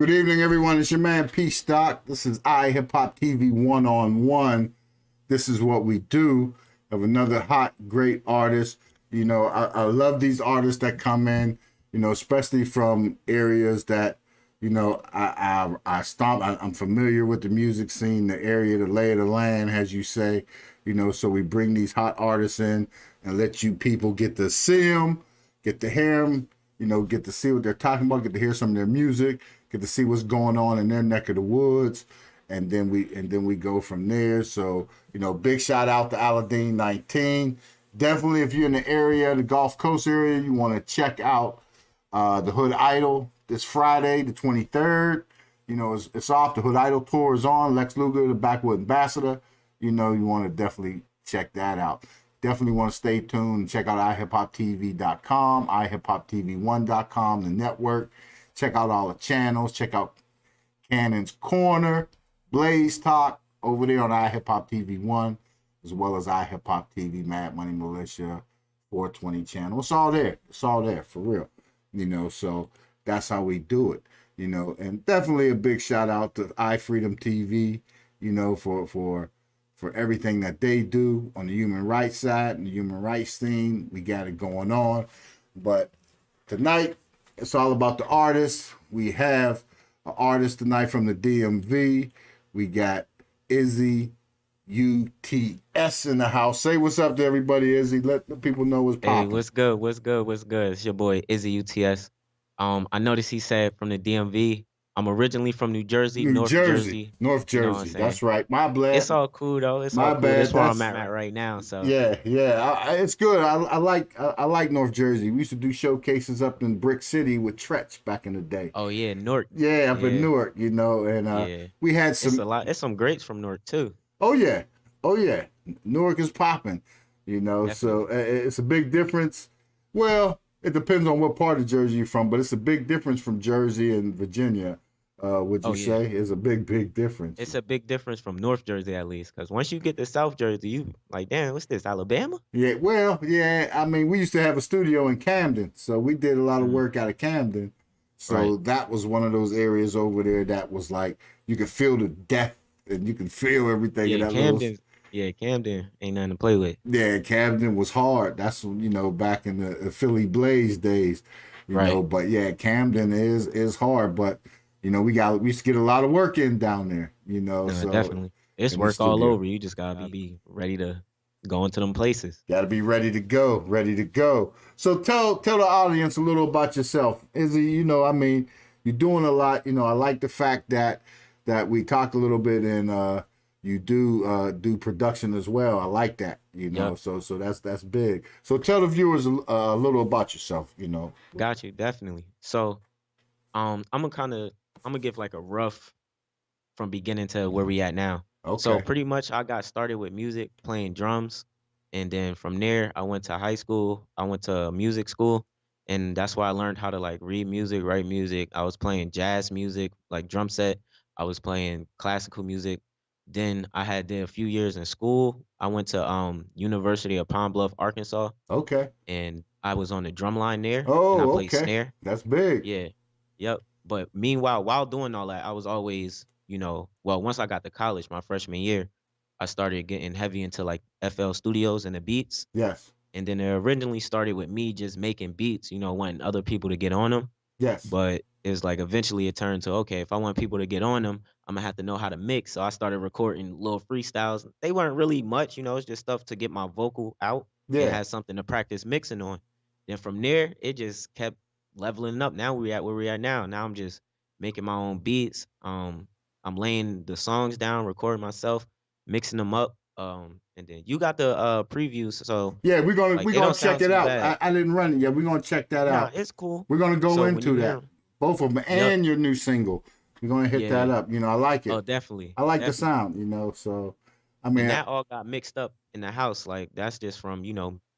Good evening, everyone. It's your man Pstock. This is iHipHopTV one-on-one. This is what we do. Of another hot, great artist. You know, I love these artists that come in. You know, especially from areas that, you know, I'm familiar with the music scene, the area, the lay of the land, as you say. You know, so we bring these hot artists in and let you people get to see them, get to hear them. You know, get to see what they're talking about, get to hear some of their music, get to see what's going on in their neck of the woods, and then we go from there. So, you know, big shout out to Aladdin 19. Definitely, if you're in the area, the Gulf Coast area, you want to check out the Hood Idol this Friday, the 23rd. You know, it's off. The Hood Idol tour is on. Lex Luger, the Backwood Ambassador. You know, you want to definitely check that out. Definitely want to stay tuned and check out iHipHopTV.com, iHipHopTV1.com, the network. Check out all the channels. Check out Cannon's Corner, Blaze Talk over there on iHipHopTV1, as well as iHipHopTV, Mad Money Militia, 420 channel. It's all there. It's all there, for real. You know, so that's how we do it. You know, and definitely a big shout out to iFreedom TV, you know, for everything that they do on the human rights side and the human rights scene. We got it going on. But tonight, it's all about the artists. We have an artist tonight from the DMV. We got IZZY U.T.S in the house. Say what's up to everybody, Izzy. Let the people know what's popping. Hey, what's good? What's good? What's good? It's your boy IZZY U.T.S. I noticed he said from the DMV. I'm originally from New Jersey, New North Jersey. Jersey. North You know what I'm Jersey. That's saying? right. My It's bad. all cool though. It's My all cool. bad. That's where I'm That's at right now. So yeah. It's good. I like North Jersey. We used to do showcases up in Brick City with Tretch back in the day. oh yeah, North. Yeah, up in Yeah, Newark, you know, and yeah. we had It's a some. lot. It's some greats from North too. Oh yeah, oh yeah. Newark is popping, you know. So Definitely. it's a big difference. Well, it depends on what part of Jersey you're from, but it's a big difference from Jersey and Virginia. Would Oh you yeah. say is a big difference? It's a big difference from North Jersey at least, because once you get to South Jersey, you like, damn, what's this, Alabama? Yeah, well, yeah. I mean, we used to have a studio in Camden, so we did a lot of Mm, work out of Camden. right. So that was one of those areas over there that was like you could feel the depth and you can feel everything in Yeah, that little. Camden. Yeah, Camden ain't nothing to play with. Yeah, Camden was hard. That's, you know, back in the Philly Blaze days, you know. Right. But yeah, Camden is hard. But you know, we used to get a lot of work in down there, you know. No, So definitely. It's in the work all studio, over. You just gotta be ready to go into them places. got to be ready to go, ready to go. So tell the audience a little about yourself, Izzy. You know, I mean, you're doing a lot. You know, I like the fact that we talked a little bit and you do production as well. I like that, you know. Yep. So that's big. So tell the viewers a little about yourself, you know. Got you, definitely. So, I'm gonna give like a rough from beginning to where we at now. So Okay. pretty much I got started with music, playing drums, and then from there I went to high school. I went to music school, and that's why I learned how to like read music, write music. I was playing jazz music, like drum set. I was playing classical music. Then I had did a few years in school. I went to University of Pine Bluff, Arkansas, Okay. and I was on the drum line there, and I Oh, played okay. snare. That's big. Yeah. Yep. But meanwhile, while doing all that, I was always, well, once I got to college, my freshman year, I started getting heavy into like FL Studios and the beats. Yes. And then it originally started with me just making beats, wanting other people to get on them. Yes. But it's like eventually it turned to, okay, if I want people to get on them, I'm gonna have to know how to mix. So I started recording little freestyles. They weren't really much, it's just stuff to get my vocal out and Yeah. had something to practice mixing on. Then from there, it just kept leveling up. Now we at where we at now. Now I'm just making my own beats. I'm laying the songs down, recording myself, mixing them up. And then you got the previews, so Yeah, we're gonna like we're they gonna don't check sound it too out. bad. I didn't run it yet. We're gonna check that Nah, out. it's cool. We're gonna go So when into you hear that. 'em, Both of them yep, and your new single. We're gonna hit that yeah. up. You know, I like Oh, it. definitely, I like the definitely. sound, you know. So I And mean, that all got mixed up in the house. Like that's just from,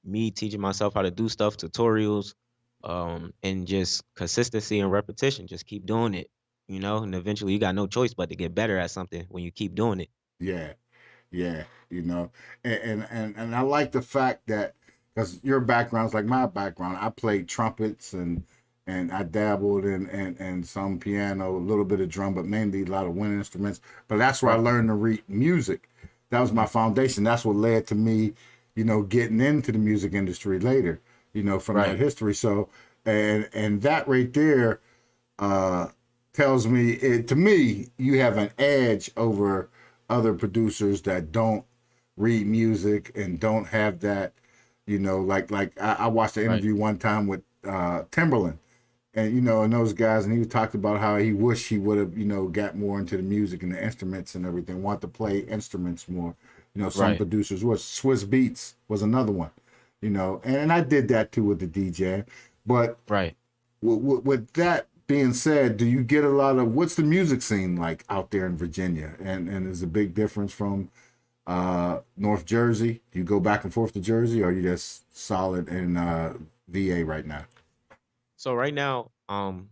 me teaching myself how to do stuff, tutorials, and just consistency and repetition. Just keep doing it, and eventually you got no choice but to get better at something when you keep doing it. yeah, yeah, you know. And I like the fact that because your background's like my background. I played trumpets and and I dabbled in some piano, a little bit of drum, but mainly a lot of wind instruments. But that's where I Right. learned to read music. That was my foundation. That's what led to me, getting into the music industry later, from that Right. history. So, and that right there uh, tells me, to me, you have an edge over other producers that don't read music and don't have that, like I watched an Right. interview one time with Timberland, and and those guys, and he talked about how he wished he would have got more into the music and the instruments and everything, want to play instruments more. Some Right. producers was Swiss Beats was another one, and I did that too with the DJ. But Right. with that being said, do you get a lot of what's the music scene like out there in Virginia, and is a big difference from North Jersey? Do you go back and forth to Jersey, or are you just solid in VA right now? So right now, I'm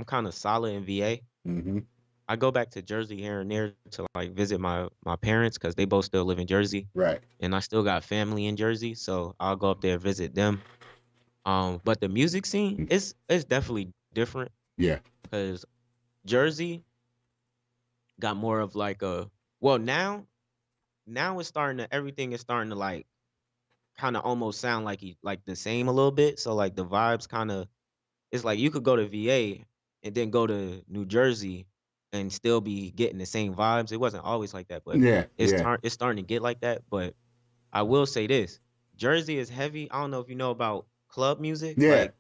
kind of solid in VA. Mm-hmm. I go back to Jersey here and there to like visit my parents because they both still live in Jersey, Right. and I still got family in Jersey, so I'll go up there visit them. But the music scene is definitely different Yeah. because Jersey got more of like a well now it's starting to everything is starting to like kind of almost sound like like the same a little bit. So like the vibes kind of it's like you could go to VA and then go to New Jersey and still be getting the same vibes. It wasn't always like that, but Yeah. Yeah. it's starting to get like that. But I will say this: Jersey is heavy. I don't know if you know about club music, Yeah. like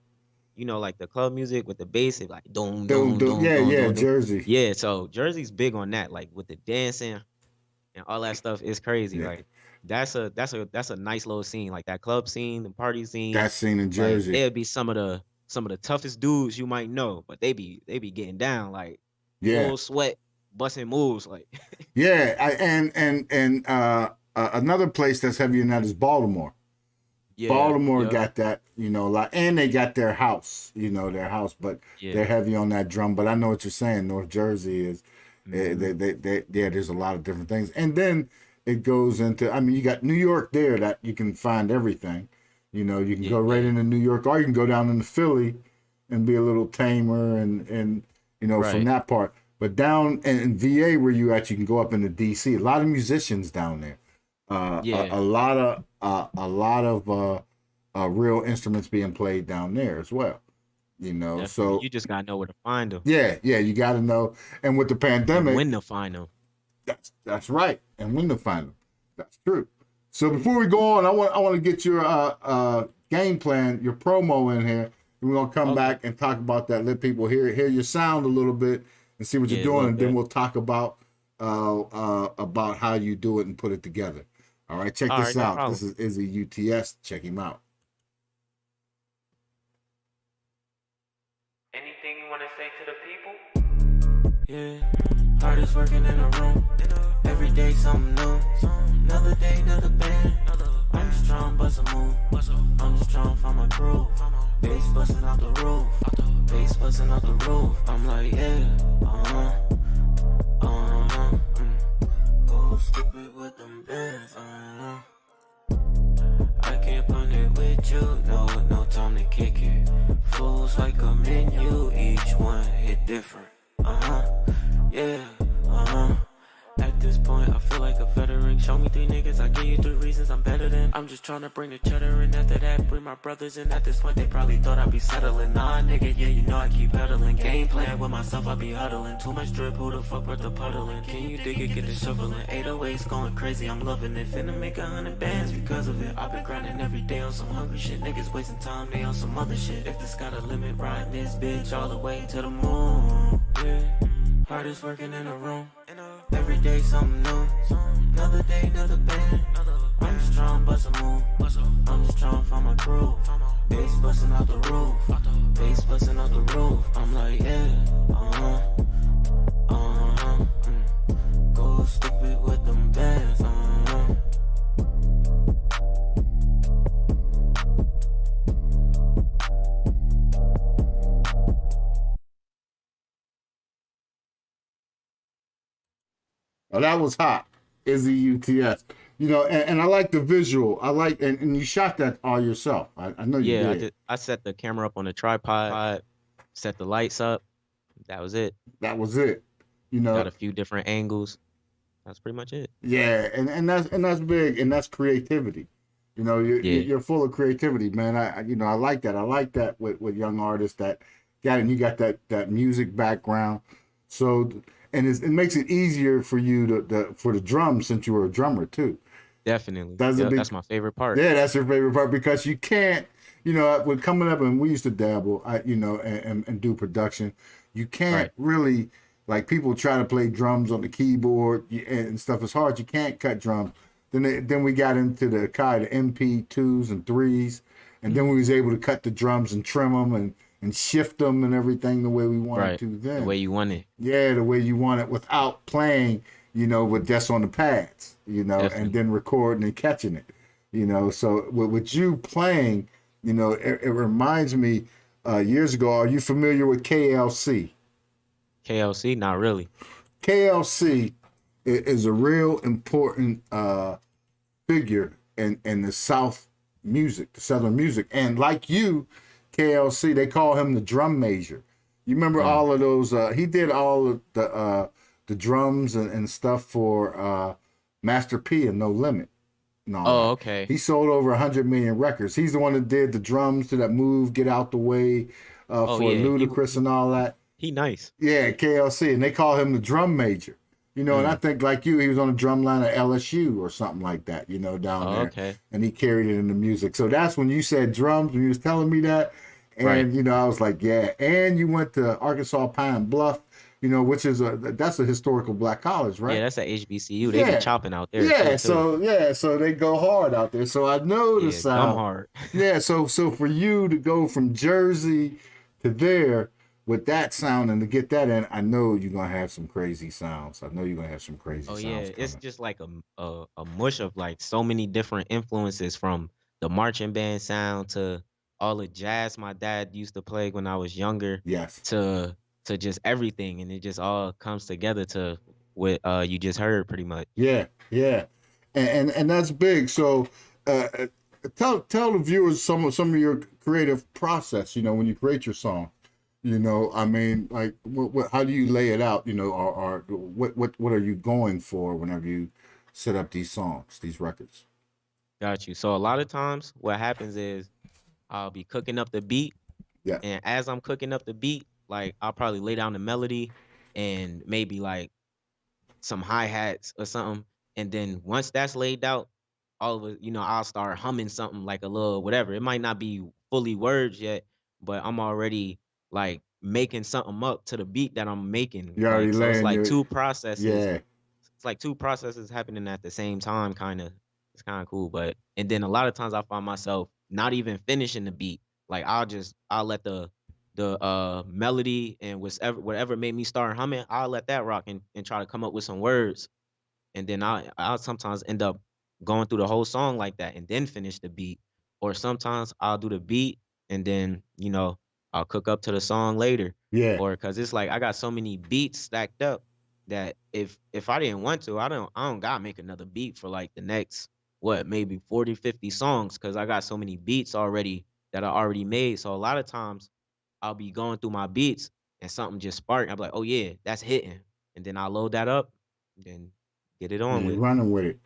like the club music with the bass, it like dum Don't dum do. dum Yeah. dum Yeah. dum dum. Jersey. Yeah, so Jersey's big on that, like with the dancing and all that stuff is crazy. Yeah. Like that's a nice little scene, like that club scene, the party scene. That scene in Like Jersey. it'd be some of the toughest dudes you might know, but they be getting down like Yeah. full sweat, busting moves. Like Yeah. Another place that's heavy in that is Baltimore. yeah, Baltimore yep, got that, like, and they got their house, but yeah, they're heavy on that drum. But I know what you're saying. North Jersey is, hmm yeah, there's a lot of different things, and then it goes into. I mean, you got New York there that you can find everything. You can go right yeah, into New York, or you can go down into Philly, and be a little tamer, and from right, that part. But down in VA where you at, you can go up into DC. A lot of musicians down there. yeah, A lot of real instruments being played down there as well. definitely. So You just gotta know where to find them yeah, yeah, you got to know. And with the and pandemic, when to find them. that's right. And when to find them, that's true. So before we go on, I want to get your game plan, your promo in here. And we're gonna come Okay, back and talk about that. Let people hear your sound a little bit and see what you're yeah, a doing, little and then bit. we'll talk about how you do it and put it together. All right, check All this right, no out. problem. This is IZZY U.T.S. Check him out. Anything you want to say to the people? Yeah, hardest working in the room. Every day something new. Another day, another band. I'm just trying to bust a move. I'm just trying to find my groove. Bass busting out the roof. Bass busting out the roof. I'm like, yeah, Go stupid with them bands, I can't put it with you, no time to kick it. Fools like a menu, each one hit different. Yeah, At this point, I feel like a veteran. Show me 3 niggas, I give you 3 reasons I'm better than. I'm just trying to bring the cheddar in. After that, bring my brothers in. At this point, they probably thought I'd be settling. Nah, nigga, yeah, you know I keep peddling. Game plan with myself, I be huddling. Too much drip, who the fuck worth the puddling? Can you dig it, get the shoveling? 808s going crazy, I'm loving it. Finna make 100 bands because of it. I've been grinding every day on some hungry shit. Niggas wasting time, they on some other shit. If this got a limit, riding this bitch all the way to the moon. Yeah, hardest working in the room. Every day something new. Another day, another band. I'm just trying to bust a move. I'm just trying to find my groove. Bass busting out the roof. Bass busting out the roof. I'm like, yeah, Go stupid with them bands, Oh, that was hot. IZZY U.T.S. And I like the visual. I like, and you shot that all yourself. I know you Yeah, did. I set the camera up on a tripod set the lights up. That was it. That was it. You Got know, a few different angles. That's pretty much it. yeah, and that's big, and that's creativity. You know, Yeah, you're full of creativity, man. You know, I like that. I like that with young artists that got, and you got that music background. So, and it makes it easier for you for the drums, since you were a drummer too. definitely. Does it Yep, be? that's my favorite part. Yeah, that's your favorite part, because you can't, you know, with coming up, and we used to dabble, you know, and do production. You can't Right. really, like, people try to play drums on the keyboard and stuff. It's hard. You can't cut drums. Then we got into the MP2s and threes, and then we was able to cut the drums and trim them and shift them and everything the way we wanted Right. to The then. way you want it. Yeah, the way you want it, without playing, you know, with just on the pads, you know, and Definitely. then recording and catching it, you know. So with you playing, you know, it reminds me, years ago. Are you familiar with KLC? KLC, not really. KLC is a real important figure in the South music, the Southern music, and like you, KLC, they call him the drum major. You remember Mm. all of those? He did all of the drums and stuff for Master P and No Limit and all Oh, that. okay. He sold over 100 million records. He's the one that did the drums to that move, Get Out the Way, Oh for yeah. Ludacris and all that. He nice. Yeah, KLC, and they call him the drum major. You know, and I Mm. think like you, he was on the drum line at LSU or something like that. You know, down Oh, there, okay. and he carried it in the music. So that's when you said drums, when you was telling me that, Right. and you know, I was like, yeah. And you went to Arkansas Pine Bluff, you know, which is that's a historical black college, Yeah, right? that's at HBCU. They be Yeah, chopping out there yeah. too. So they go hard out there. So I know the Yeah, dumb South. hard. Yeah, so for you to go from Jersey to there with that sound and to get that in, I know you're gonna have some crazy sounds. I know you're gonna have some crazy Oh sounds yeah, it's coming. just like a mush of like so many different influences from the marching band sound to all the jazz my dad used to play when I was younger Yes. to just everything, and it just all comes together to what you just heard pretty much. Yeah, yeah, and that's big. So, uh, tell the viewers some of your creative process. You know, when you create your song. You know, I mean, like, how do you lay it out? You know, or what are you going for whenever you set up these songs, these records? Got you. So a lot of times what happens is I'll be cooking up the beat, Yeah, and as I'm cooking up the beat, like I'll probably lay down the melody and maybe like some hi-hats or something. And then once that's laid out, all of it, I'll start humming something like a little whatever. It might not be fully words yet, but I'm already like making something up to the beat that I'm making. you're already Like, so it's laying like your two processes. yeah, It's like two processes happening at the same time, kind of. It's kind of cool. But and then a lot of times I find myself not even finishing the beat. Like I'll let the melody and whatever made me start humming, I'll let that rock and try to come up with some words. And then I'll sometimes end up going through the whole song like that and then finish the beat. Or sometimes I'll do the beat and then, I'll cook up to the song later. yeah, Or cause it's like I got so many beats stacked up that if I didn't want to, I don't gotta make another beat for like the next maybe 40, 50 songs, because I got so many beats already that I already made. So a lot of times I'll be going through my beats and something just spark. I'm like, oh yeah, that's hitting. And then I'll load that up, then get it on you're with. running with it.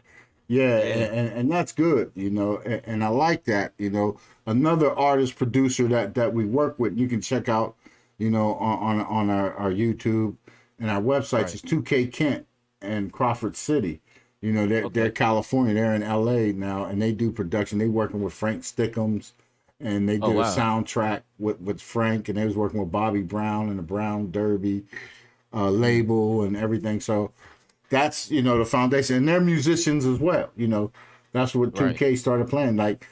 Yeah, Yeah. and that's good, you know, and I like that, you know. Another artist producer that we work with, you can check out, you know, on our YouTube and our websites Right. is 2K Kent and Crawford City. You know, they're Okay. California, they're in LA now, and they do production. They working with Frank Stickums, and they Oh did a wow. soundtrack with Frank, and they was working with Bobby Brown and the Brown Derby Mm. label and everything. So that's, you know, the foundation, and they're musicians as well. You know, that's what Right. 2K started playing. Like,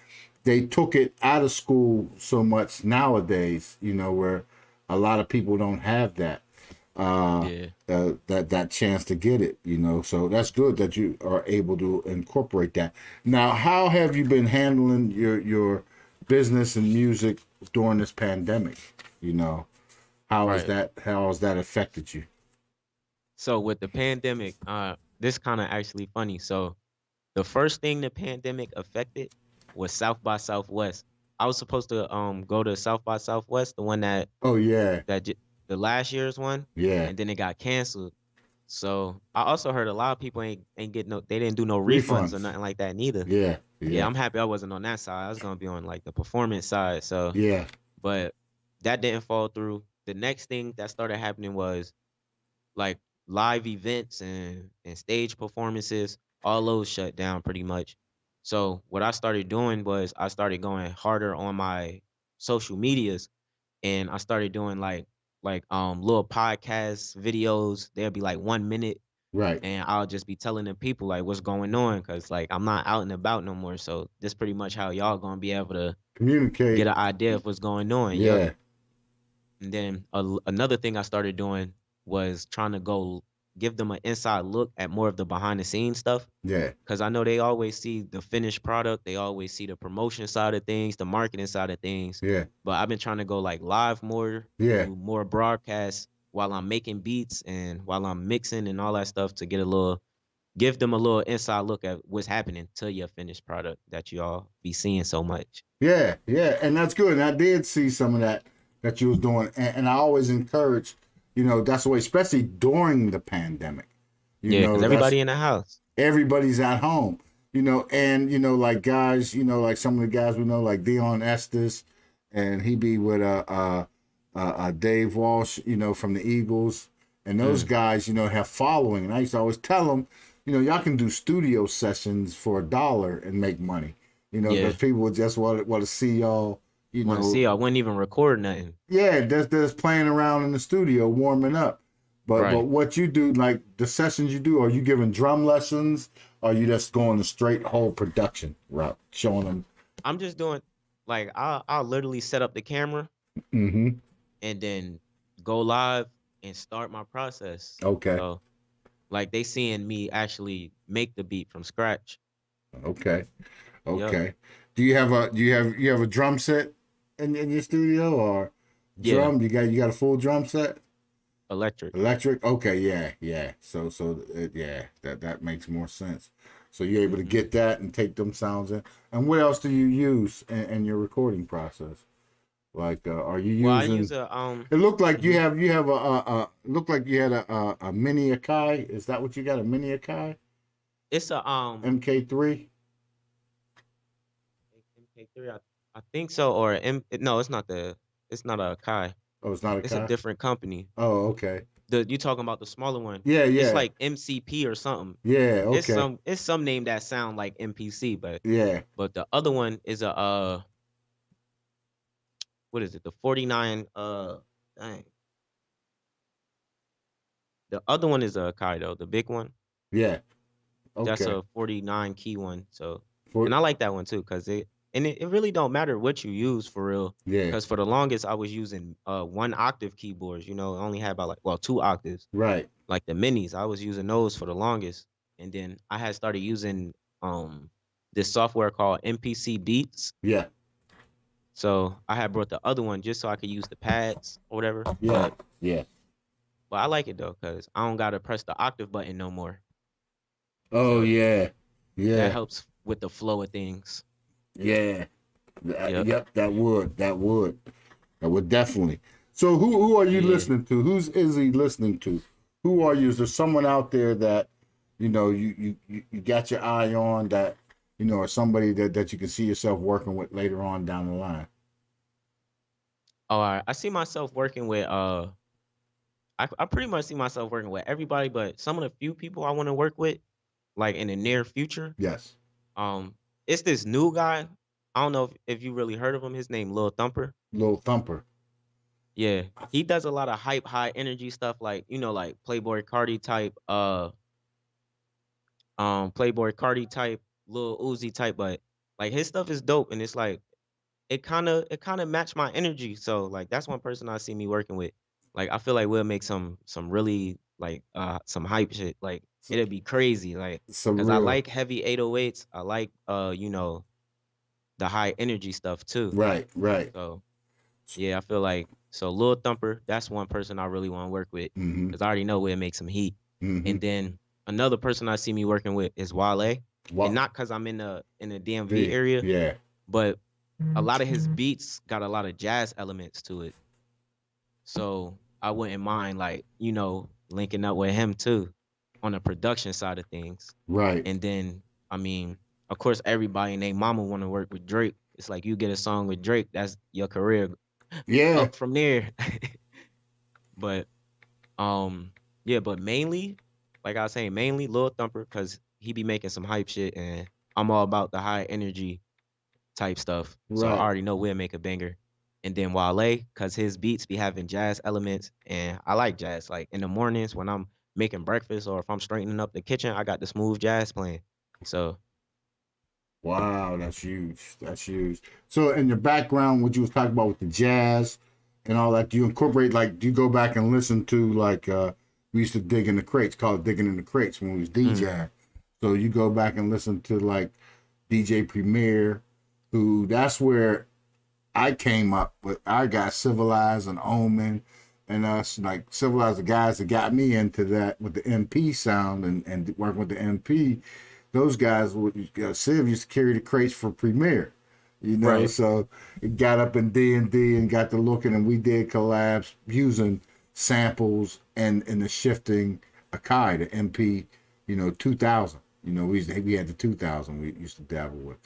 they took it out of school so much nowadays, you know, where a lot of people don't have that Yeah. that chance to get it, you know. So that's good that you are able to incorporate that. Now, how have you been handling your business and music during this pandemic? You know, Right. how has that affected you? So with the pandemic, this kind of actually funny. So the first thing the pandemic affected was South by Southwest. I was supposed to go to South by Southwest, the one Oh yeah, the last year's one, yeah. and then it got canceled. So I also heard a lot of people ain't get they didn't do no refunds or Refunds. nothing like that neither. Yeah, Yeah, yeah, I'm happy I wasn't on that side. I was gonna be on like the performance side. So, yeah. but that didn't fall through. The next thing that started happening was like live events and stage performances. All those shut down pretty much. So what I started doing was I started going harder on my social medias, and I started doing like little podcast videos. They'll be like 1 minute, Right. and I'll just be telling the people like what's going on, because like I'm not out and about no more. So this pretty much how y'all gonna be able to get Communicate. an idea of what's going on. Yep. Yeah, And then another thing I started doing was trying to go give them an inside look at more of the behind the scenes stuff, yeah, because I know they always see the finished product, they always see the promotion side of things, the marketing side of things. yeah, But I've been trying to go like live more, yeah, do more broadcasts while I'm making beats and while I'm mixing and all that stuff, to get a little give them a little inside look at what's happening to your finished product that you all be seeing so much. yeah, yeah. And that's good. And I did see some of that you was doing, and I always encourage, that's the way, especially during the pandemic. Yeah, because That's everybody in the house. everybody's at home. And like guys, like some of the guys we know, like Dion Estes, and he be with Dave Walsh, from the Eagles, and those guys, have following. And I used to always tell them, y'all can do studio sessions for $1 and make money. Yeah. Because people would just want to see y'all. Want to see, I wouldn't even record nothing. Yeah, just playing around in the studio, warming up. But Right. what you do, like the sessions you do, are you giving drum lessons? Or are you just going the straight whole production route, showing them? I'm just doing like I'll literally set up the camera Mm-hmm. and then go live and start my process. Okay. So like they seeing me actually make the beat from scratch. Okay. Yep. Okay. Do you have a drum set in your studio, or Yeah. drum? You got a full drum set? Electric. Electric? Okay, yeah. So yeah, that makes more sense. So you're able to get that and take them sounds in. And what else do you use in your recording process? Like, are you using? Well, I use a It looked like you have looked like you had a mini Akai. Is that what you got? A mini Akai? it's a MK3? MK3, I think so, or no, it's not a Kai. Oh, it's not a It's Kai. a different company. Oh, okay. You talking about the smaller one? Yeah. It's like MCP or something. Yeah. Okay. It's some name that sound like MPC, but Yeah. the other one is a what is it? The 49 dang. The other one is a Kaido, the big one. Yeah. Okay. That's a 49 key one. So For- and I like that one too, cuz it really don't matter what you use for real. yeah. Because for the longest I was using 1 octave keyboards, it only had about 2 octaves. Right. Like the minis, I was using those for the longest. And then I had started using this software called MPC Beats. Yeah. So I had brought the other one just so I could use the pads or whatever. Yeah. Yeah. But I like it though, because I don't gotta press the octave button no more. Oh So yeah. Yeah. that helps with the flow of things. Yeah. Yep. Yep. That would definitely. So who are you Yeah. listening to? Who's IZZY listening to? Who are you? Is there someone out there that you got your eye on, that or somebody that you can see yourself working with later on down the line? Oh, I see myself working with I pretty much see myself working with everybody, but some of the few people I want to work with, like in the near future, Yes. it's this new guy. I don't know if you really heard of him. His name Lil Thumper. Lil Thumper. Yeah, he does a lot of hype, high energy stuff, like like Playboy Cardi type, Playboy Cardi type, Lil Uzi type, but like his stuff is dope, and it's like it kind of match my energy. So like that's one person I see me working with. Like I feel like we'll make some really like some hype shit. Like it'll be crazy. Like Some because I real. like heavy 808s. I like the high energy stuff too. Right. So yeah, I feel like Lil Thumper, that's one person I really want to work with, Mm-hmm. because I already know we'll make some heat. Mm-hmm. And then another person I see me working with is Wale. And not because I'm in the DMV area, Yeah. but a lot of his beats got a lot of jazz elements to it. So I wouldn't mind like, linking up with him too on the production side of things. Right. And then, I mean, of course everybody and their mama want to work with Drake. It's like you get a song with Drake, that's your career Yeah. up from there. But yeah, but mainly, like I was saying, mainly Lil Thumper, cause he be making some hype shit, and I'm all about the high energy type stuff. So I Right. already know we'll make a banger. And then Wale, cause his beats be having jazz elements, and I like jazz. Like in the mornings when I'm making breakfast or if I'm straightening up the kitchen, I got the smooth jazz playing. So Wow, that's huge. That's huge. So in your background, what you was talking about with the jazz and all that, do you incorporate like do you go back and listen to like we used to dig in the crates, called digging in the crates when we was mm, DJing. So you go back and listen to like DJ Premier, who that's where I came up with. I got Civilized and Omen and us like Civilized, the guys that got me into that with the MP sound and working with the MP. Those guys would Civ used to carry the crates for Premiere, right. so it got up in D&D and got to looking, and we did collabs using samples and the shifting Akai, the MP, 2000. We had the 2000 we used to dabble with.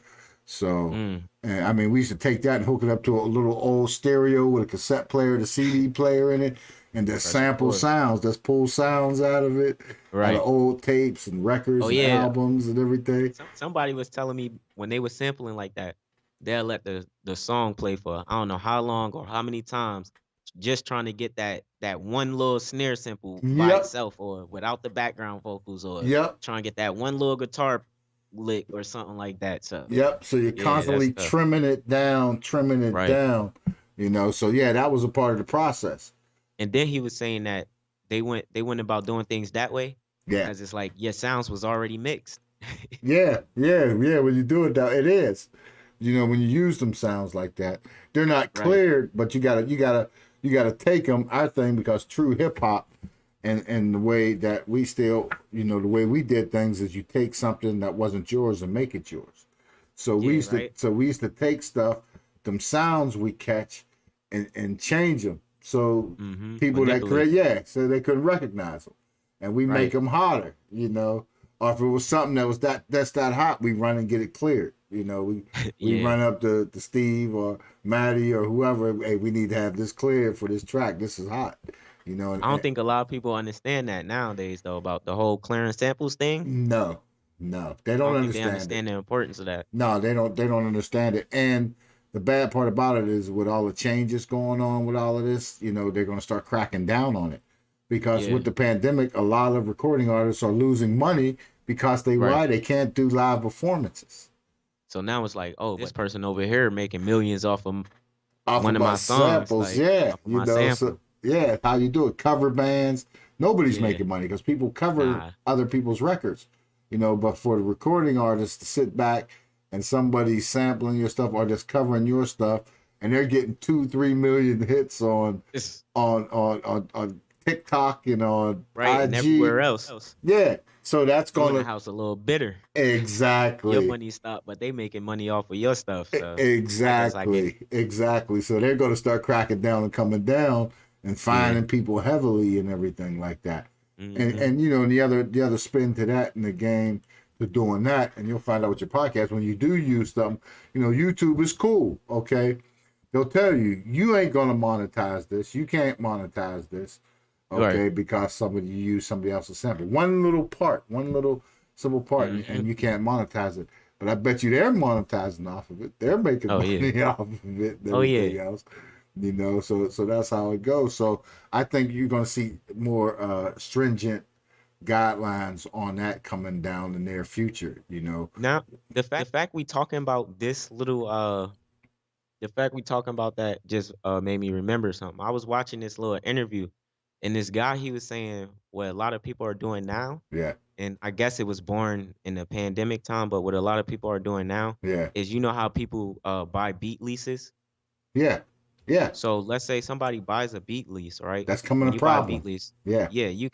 So, Mm, and I mean, we used to take that and hook it up to a little old stereo with a cassette player, the CD player in it, and just press sample record. sounds, just pull sounds out of it, out of Right. old tapes and Oh records and yeah. albums and everything. Somebody was telling me when they were sampling like that, they'll let the song play for I don't know how long or how many times, just trying to get that one little snare sample by Yep, itself or without the background vocals or yep, trying to get that one little guitar lick or something like that. So yep. So you're yeah, that's constantly tough. trimming it Right. down, So yeah, that was a part of the process. And then he was saying that they went about doing things that way Yeah, because it's like your sounds was already mixed. yeah. When you do it, it is. When you use them sounds like that, they're not Right. cleared, but you gotta take them. I think because true hip hop and the way that we still, the way we did things is you take something that wasn't yours and make it yours. So we Yeah, used to right. so we used to take stuff, them sounds we catch, and change them. So people that Manipulate. create, yeah, so they couldn't recognize them, and we make Right. them hotter. Or if it was something that's that hot, we run and get it cleared. We Yeah. run up to Steve or Maddie or whoever. Hey, we need to have this cleared for this track. This is hot. I don't think a lot of people understand that nowadays though about the whole clearing samples thing. No, no, they I don't don't think they understand it. understand the importance of that. No, they don't. They don't understand it. And the bad part about it is, with all the changes going on with all of this, they're going to start cracking down on it, because Yeah. with the pandemic, a lot of recording artists are losing money because Right. they can't do live performances So now it's like, oh, this person over here making millions off of off one of of my my songs, samples. like Yeah, off of my So sample. yeah, how you do it? Cover bands. Nobody's Yeah. making money because people cover Nah. other people's records. But for the recording artist to sit back and somebody's sampling your stuff or just covering your stuff, and they're getting 2-3 million hits on It's on TikTok and on right and IG. everywhere else. Yeah, so that's You in the gonna house a little bitter. Your exactly. money stopped, but they making money off of your stuff. So I guess I get it. Exactly. So they're going to start cracking down and coming down and Yeah. finding people heavily and everything like that. And hmm and and the other spin to that in the game to doing that, and you'll find out with your podcast when you do use them. YouTube is cool. Okay, they'll tell you you ain't gonna monetize this. You can't monetize this. Right. Okay, because somebody used somebody else's sample. One little part, one little simple part, hmm and you can't monetize it. But I bet you they're monetizing off of it. They're making Oh yeah. money off of it and Oh yeah. everything else. So that's how it goes. So I think you're gonna see more stringent guidelines on that coming down in the near future. Now the fact we talking about this little the fact we talking about that just made me remember something. I was watching this little interview, and this guy he was saying what a lot of people are doing now, Yeah, and I guess it was born in the pandemic time, but what a lot of people are doing now yeah, is how people buy beat leases. yeah, yeah. So let's say somebody buys a beat lease, right? That's coming When a you buy a beat problem. lease, Yeah, yeah, you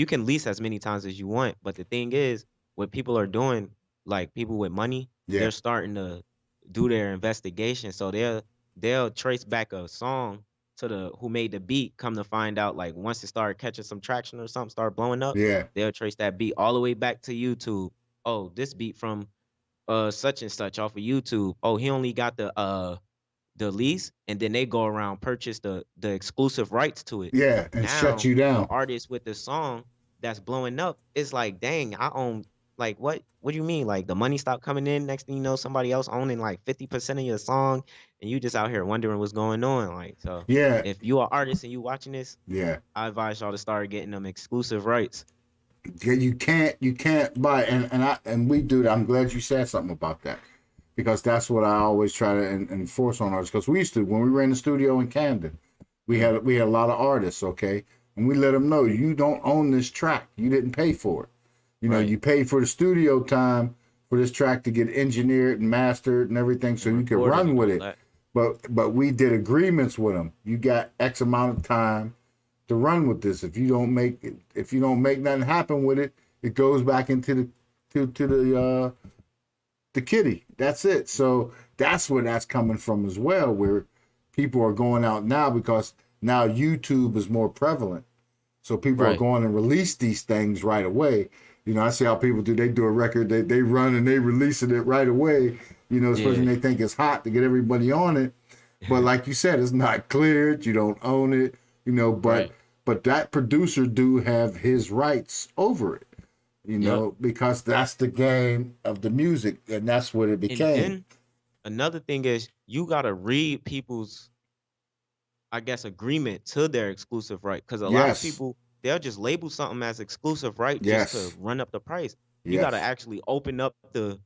can lease as many times as you want, but the thing is, what people are doing, like people with money, yeah, they're starting to do their investigation. So they'll trace back a song to the who made the beat. Come to find out, like once it started catching some traction or something, start blowing up, Yeah. they'll trace that beat all the way back to YouTube. Oh, this beat from such and such off of YouTube. Oh, he only got the lease, and then they go around purchase the exclusive rights to it. Yeah. And shut Now you the down. artist with the song that's blowing up, it's like, dang, I own, like, what do you mean? Like the money stopped coming in. Next thing you know, somebody else owning like 50% of your song, and you just out here wondering what's going on. Like, so Yeah. if you are artist and you watching this, Yeah. I advise y'all to start getting them exclusive rights. Yeah, you can't buy, and we do that. I'm glad you said something about that, because that's what I always try to enforce on artists. Because we used to, when we were in the studio in Camden, we had a lot of artists, okay, and we let them know, you don't own this track, you didn't pay for it. You know, Right. you paid for the studio time for this track to get engineered and mastered and everything, so you could Recorded run and with all it. that. But we did agreements with them. You got X amount of time to run with this. If you don't make nothing happen with it, it goes back into the kitty. That's it. So that's where that's coming from as well, where people are going out now, because now YouTube is more prevalent. So people are Right. going and release these things right away. You know, I see how people do. They do a record, they run and they releasing it right away. You know, especially when they think it's hot, to get everybody on it. But like you said, it's not cleared. You don't own it. You know, Right. but that producer do have his rights over it. You know, Yep. because that's the game of the music, and that's what it And became. then another thing is you gotta read people's, I guess, agreement to their exclusive right. Because a lot of Yes, people, they'll just label something as exclusive right just to yes, run up the price. You got to yes, actually open up the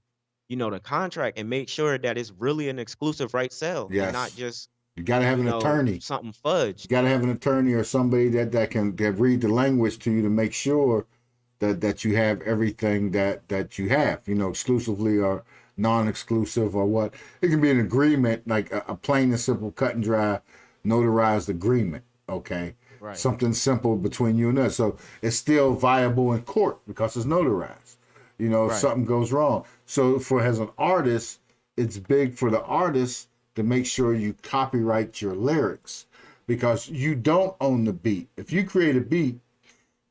contract and make sure that it's really an exclusive right sale and not yes. just, You got to have an attorney. something You fudged. got to have an attorney or somebody that can read the language to you to make sure that you have everything that you have. You know, exclusively or non-exclusive or what. It can be an agreement, like a plain and simple, cut and dry, notarized agreement. Okay, Right. something simple between you and us. So it's still viable in court because it's notarized. You know, if Right. something goes wrong. So as an artist, it's big for the artist to make sure you copyright your lyrics, because you don't own the beat. If you create a beat,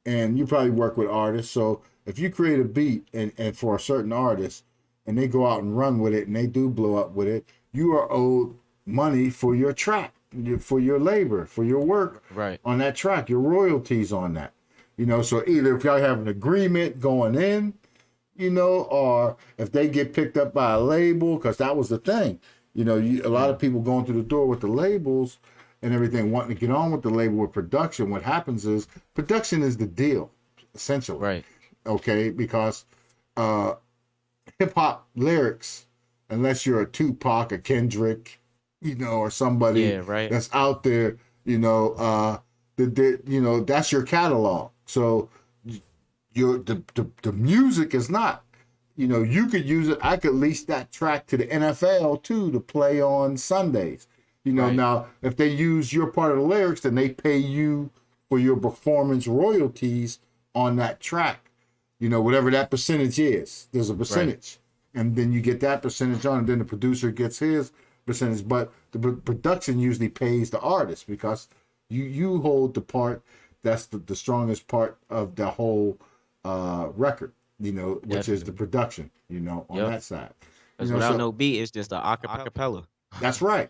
and you probably work with artists, so if you create a beat and for a certain artist, and they go out and run with it and they do blow up with it, you are owed money for your track, for your labor, for your work Right. on that track, your royalties on that. You know, so either if y'all have an agreement going in, you know, or if they get picked up by a label, because that was the thing. You know, a lot of people going through the door with the labels and everything, wanting to get on with the label with production. What happens is production is the deal, essentially. Right. Okay, because hip hop lyrics, unless you're a Tupac, a Kendrick, you know, or somebody Yeah. Right. that's out there, you know, you know, that's your catalog. So the music is not. You know, you could use it. I could lease that track to the NFL too to play on Sundays. You know, Right. now if they use your part of the lyrics, then they pay you for your performance royalties on that track. You know, whatever that percentage is, there's a percentage, and then you get that percentage on, and then the producer gets his percentage. But the production usually pays the artist, because you hold the part that's the strongest part of the whole record. You know, which is the production. You know, on Yep. that side. You Because know, without so no beat, it's just a acapella. that's right.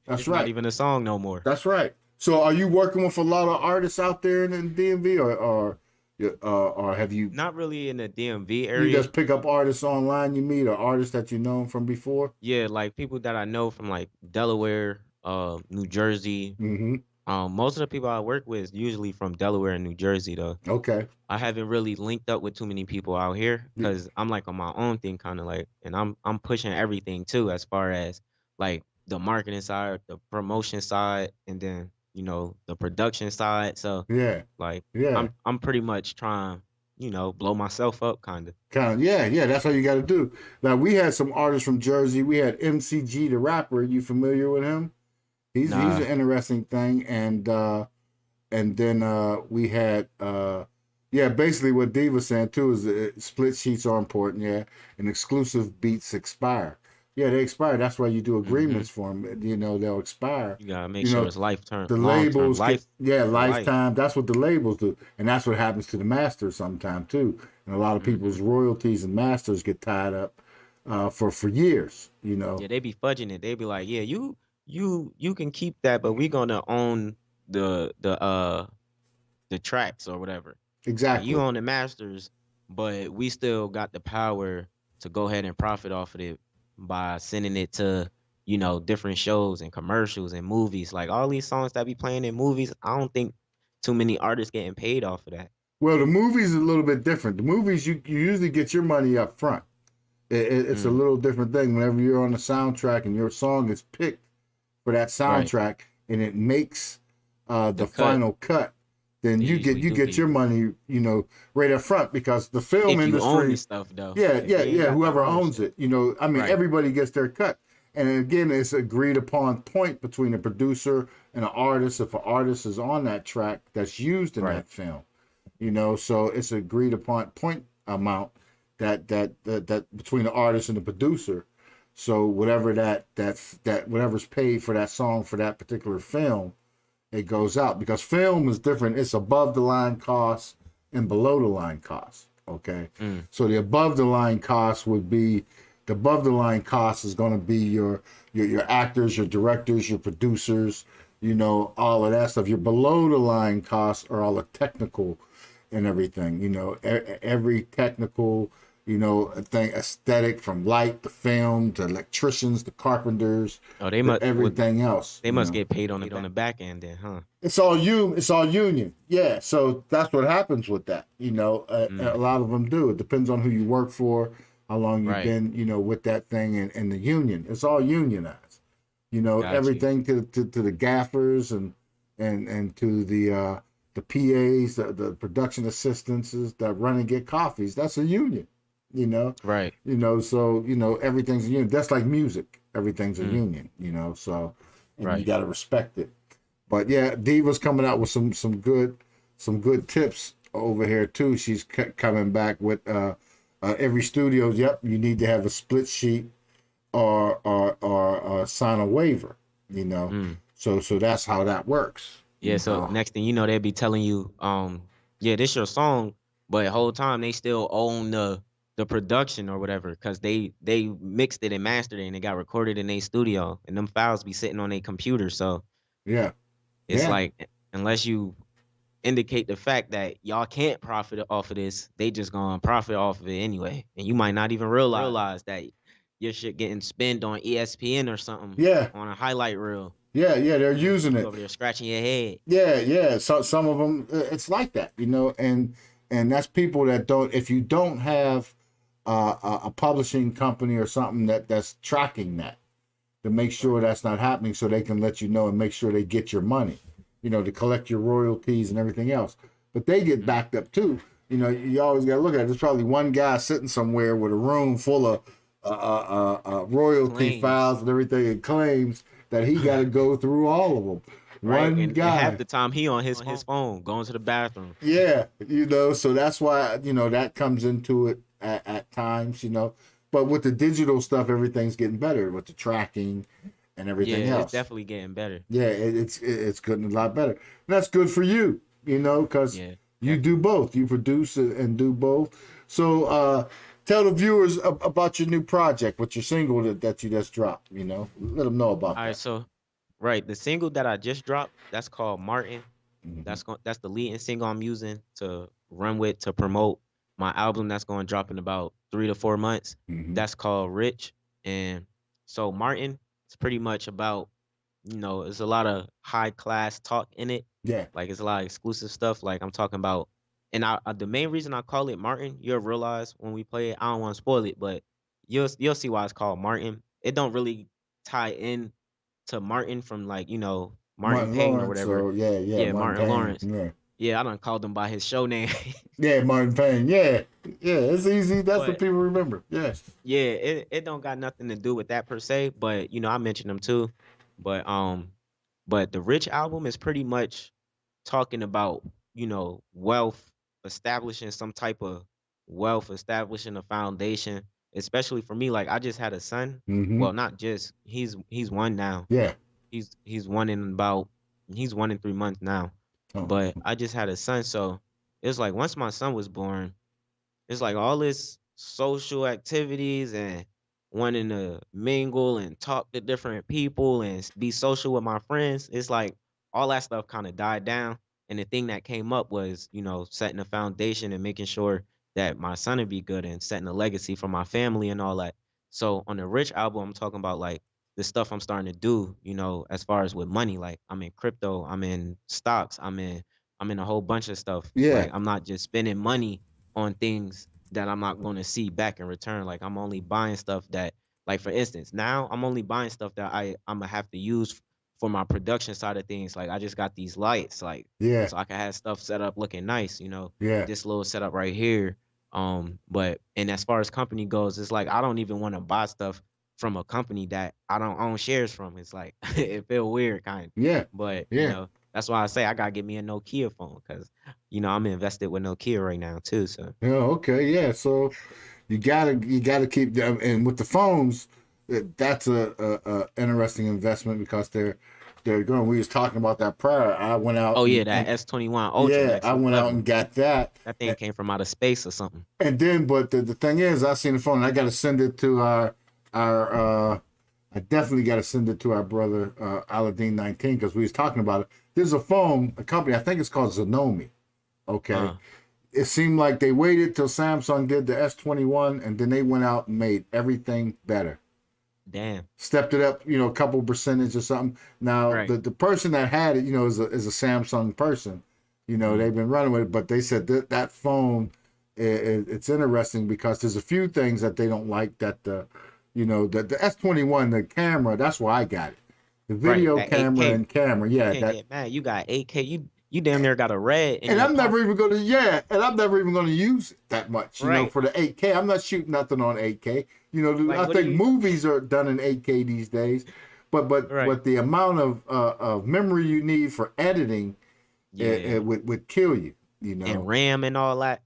That's It's right. not even a song no more. That's right. So, are you working with a lot of artists out there in the DMV, or have you Not really in the DMV you area. just pick up artists online you meet, or artists that you know from before? Yeah, like people that I know from like Delaware, New Jersey. Mm-hmm. Most of the people I work with is usually from Delaware and New Jersey though. Okay. I haven't really linked up with too many people out here Yeah. because I'm like on my own thing, kind of like, and I'm pushing everything too, as far as like the marketing side, the promotion side, and then the production side. So Yeah. like Yeah. I'm pretty much trying, blow myself up, kind of. Kind of. Yeah. Yeah. That's how you got to do. Now, we had some artists from Jersey. We had MCG, the rapper. You familiar with him? He's Nah. an interesting thing. And then we had basically what Dee was saying too is split sheets are important. Yeah. And exclusive beats expire. Yeah, they expire. That's why you do Mm-hmm. agreements for them. You know, they'll expire. You gotta make You sure know, it's life term, the long term, labels get life yeah for life. lifetime. That's what the labels do, and that's what happens to the masters sometimes too. And a lot of Mm-hmm. people's royalties and masters get tied up for years. You know, Yeah, they be fudging it. They be like, yeah, you can keep that, but we gonna own the the tracks or whatever. Like you exactly. own the masters, but we still got the power to go ahead and profit off of it by sending it to, different shows and commercials and movies. Like all these songs that be playing in movies, I don't think too many artists getting paid off of that. Well, the movies is a little bit different. The movies you usually get your money up front. It's a Mm, little different thing whenever you're on the soundtrack and your song is picked for that right. soundtrack and it makes The the cut, final cut, then they usually you do get give your you. money, right up front because the film If you own the industry, stuff though. yeah, If yeah, you ain't yeah, got the whoever owns ownership. it, I mean, Right, everybody gets their cut. And again, it's agreed upon point between a producer and an artist. If an artist is on that track that's used in right, that film, so it's agreed upon point amount that between the artist and the producer. So whatever that whatever's paid for that song for that particular film, it goes out because film is different. It's above the line costs and below the line costs. Okay, mm, so the above the line costs would be the above the line cost is going to be your actors, your directors, your producers, all of that stuff. Your below the line costs are all the technical and everything. Every technical, thing, aesthetic from light to film to electricians to carpenters oh, they to must would everything else. they must get paid on the back end then, huh? It's all union. Yeah, so that's what happens with that. A Mm, lot of them do. It depends on who you work for, how long you've right, been, with that thing and the union. It's all unionized. got you. Everything to the gaffers and to the PAs, the production assistants that run and get coffees. That's a union. You know, Right. so everything's a union. That's like music. Everything's a Mm, union. So and you right. got to respect it. But yeah, Diva's coming out with some good tips over here too. She's coming back with every studio. Yep, you need to have a split sheet or sign a waiver. Mm. So that's how that works. Yeah, so next thing you know, they'll be telling you, yeah, this your song, but whole time they still own the production or whatever, because they mixed it and mastered it and it got recorded in their studio and them files be sitting on their computer. So Yeah, it's yeah, like unless you indicate the fact that y'all can't profit off of this, they just gonna profit off of it anyway. And you might not even realize that your shit getting spent on ESPN or something yeah, on a highlight reel. yeah. They're And using you it. over there scratching your head. Yeah, yeah. So some of them, it's like that, and that's people that don't. If you don't have a publishing company or something that's tracking that to make sure Right. that's not happening, so they can let you know and make sure they get your money, to collect your royalties and everything else. But they get Mm. backed up too. You always got to look at it. There's probably one guy sitting somewhere with a room full of royalty Claims. files and everything and claims that he got to go through all of them. Right. One And half guy. the time he on his phone going to the bathroom. Yeah, so that's why, that comes into it at times, But with the digital stuff, everything's getting better with the tracking and Yeah, everything it's else. definitely getting better. Yeah, it's getting a lot better. And that's good for you, because Yeah, you do definitely. both. You produce and do both. So tell the viewers about your new project with your single that you just dropped, Let them know about All right, that. so right, the single that I just dropped, that's called Martin. Hmm. That's the leading single I'm using to run with to promote my album that's going to drop in about 3 to 4 months. Hmm. That's called Rich. And so Martin, it's pretty much about, there's a lot of high class talk in it. Yeah. Like it's a lot of exclusive stuff. Like I'm talking about, and the main reason I call it Martin, you'll realize when we play it. I don't want to spoil it, but you'll see why it's called Martin. It don't really tie in to Martin from like Martin Martin Payne or Lawrence, whatever. or yeah, Yeah, Martin Martin Payne. Lawrence. Yeah. Yeah, I done called him by his show name. Yeah, Martin Payne. Yeah. Yeah, it's easy. That's what But people remember. Yeah. yeah, it don't got nothing to do with that per se. But I mentioned him too. But but the Rich album is pretty much talking about, wealth, establishing some type of wealth, establishing a foundation especially for me. Like I just had a son. Mm-hmm. Well, not just he's one now. Yeah. He's one in about he's 1 in 3 months now. Oh. But I just had a son, so it's like once my son was born, it's like all this social activities and wanting to mingle and talk to different people and be social with my friends. It's like all that stuff kind of died down. And the thing that came up was, setting a foundation and making sure that my son would be good and setting a legacy for my family and all that. So on the Rich album, I'm talking about like the stuff I'm starting to do, as far as with money. Like I'm in crypto, I'm in stocks, I'm in a whole bunch of stuff. Yeah. Like I'm not just spending money on things that I'm not going to see back in return. Like I'm only buying stuff that, like for instance, now I'm only buying stuff that I'm gonna have to use for my production side of things. Like I just got these lights, like Yeah. so I can have stuff set up looking nice, Yeah. this little setup right here. But and as far as company goes, it's like I don't even want to buy stuff from a company that I don't own shares from. It's like it feel weird kind of. Yeah. But Yeah. that's why I say I gotta get me a Nokia phone because I'm invested with Nokia right now too. So Yeah. Okay. Yeah. So you gotta keep them, and with the phones, that's a interesting investment because they're going. We was talking about that prior. I went out. oh yeah, that S21 Ultra Yeah, next I went out level. and got that. That thing came from outer space or something. And then, but the thing is, I seen the phone. And I got to send it to our. I definitely got to send it to our brother Aladdin 19 because we was talking about it. There's a phone, a company. I think it's called Zenomi. Okay. It seemed like they waited till Samsung did the S21, and then they went out and made everything better. Damn. Stepped it up, a couple percentage or something. Now Right. the person that had it, is a Samsung person. They've been running with it, but they said that phone, it's interesting because there's a few things that they don't like that the S21, the camera, that's why I got it. The video that camera 8K. and camera, yeah. Can't get mad. You got 8K. You damn near got a red. In And your I'm never pocket. even gonna use it that much, Right. for the 8K. I'm not shooting nothing on 8K. Like, I what do think you- movies are done in 8K these days, but Right. the amount of memory you need for editing, Yeah. it would kill you. And RAM and all that.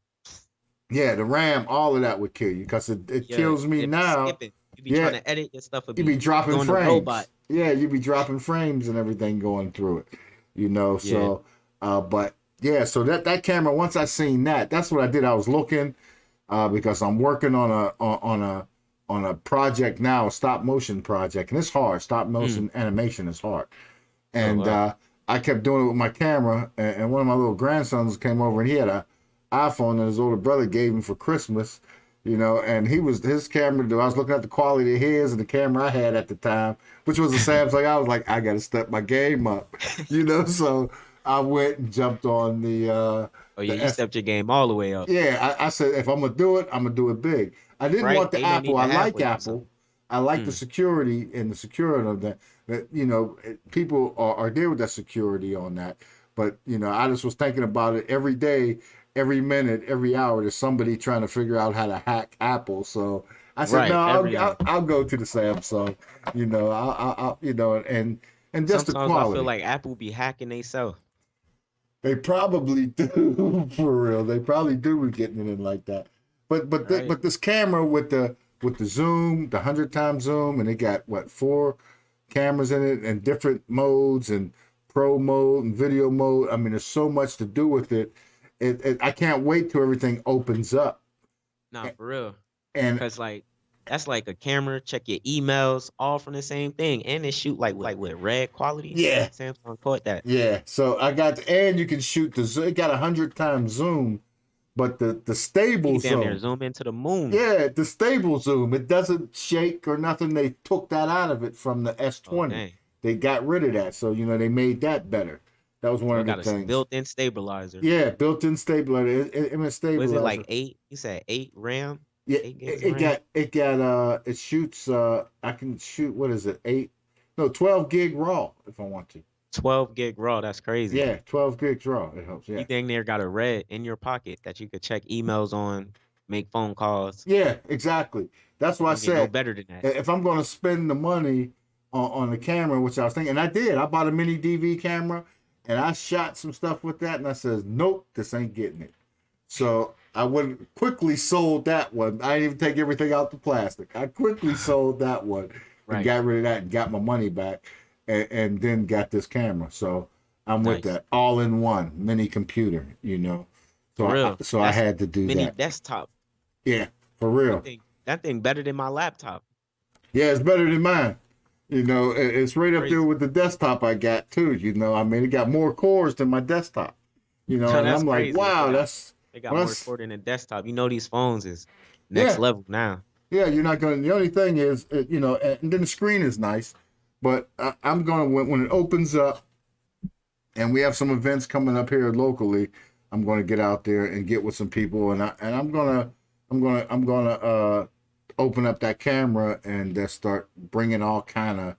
Yeah, the RAM, all of that would kill you because it Yeah, kills me it be now. skipping. You be Yeah. trying to edit your stuff. You be dropping doing the frames. robot. Yeah, you be dropping frames and everything going through it. So but yeah, so that camera, once I seen that's what I did. I was looking because I'm working on a project now, a stop motion project, and it's hard. Stop motion animation is hard. And wow. I kept doing it with my camera, and one of my little grandsons came over and he had a iPhone that his older brother gave him for Christmas. And his camera. I was looking at the quality of his and the camera I had at the time, which was a Samsung. I was like, I got to step my game up, So I went and jumped on the. Oh yeah, you stepped your game all the way up. Yeah, I said if I'm gonna do it, I'm gonna do it big. I didn't Right, want the ain't no Apple. need I to like halfway do Apple. something. I like the security and the security of that. That people are there with that security on that. But I just was thinking about it every day, every minute, every hour. There's somebody trying to figure out how to hack Apple. So I said, Right, no, I'll go to the Samsung. And just Sometimes the quality. I feel like Apple be hacking themselves. They probably do, for real. They probably do be getting it in like that. But Right. but this camera with the zoom, the 100x zoom, and it got 4 cameras in it and different modes and pro mode and video mode. I mean, there's so much to do with it. I can't wait till everything opens up. Nah, for real. And Because like that's like a camera, check your emails, all from the same thing, and it shoot like with red quality. Yeah. Samsung caught that. yeah, so I got and you can shoot the zoom. It got 100x zoom, but the stable You damn near zoom. zoom into the moon. Yeah, the stable zoom. It doesn't shake or nothing. They took that out of it from the Oh, S20. dang. They got rid of that. So, they made that better. That was one You of got the a things. built-in stabilizer. Yeah, built-in stabilizer. It stabilizer. Was it like 8? You said 8 RAM? Yeah, 8 gigs it RAM? it shoots I can shoot, what is it? 12 gig raw if I want to. 12 gig raw. That's crazy. Yeah, 12 gigs raw. It helps. Yeah. You dang near got a red in your pocket that you could check emails on, make phone calls. Yeah, exactly. That's what I You get no said. better than that. If I'm going to spend the money on the camera, which I was thinking, and I did. I bought a mini DV camera, and I shot some stuff with that, and I said, nope, this ain't getting it. So I would quickly sold that one. I didn't even take everything out the plastic. I quickly sold that one and Right. got rid of that and got my money back, and then got this camera. So I'm with Nice. that all in one mini computer. So For real. I had to do Mini that. desktop. Yeah, for real. That thing better than my laptop. Yeah, it's better than mine. It's right up Crazy. there with the desktop I got too. I mean, it got more cores than my desktop. And That's I'm like, crazy. wow, They got more that's core than a desktop. These phones is next yeah, level now. yeah. You're not gonna. The only thing is, and then the screen is nice, but I'm gonna when it opens up, and we have some events coming up here locally. I'm gonna get out there and get with some people, and I'm gonna open up that camera and just start bringing all kind of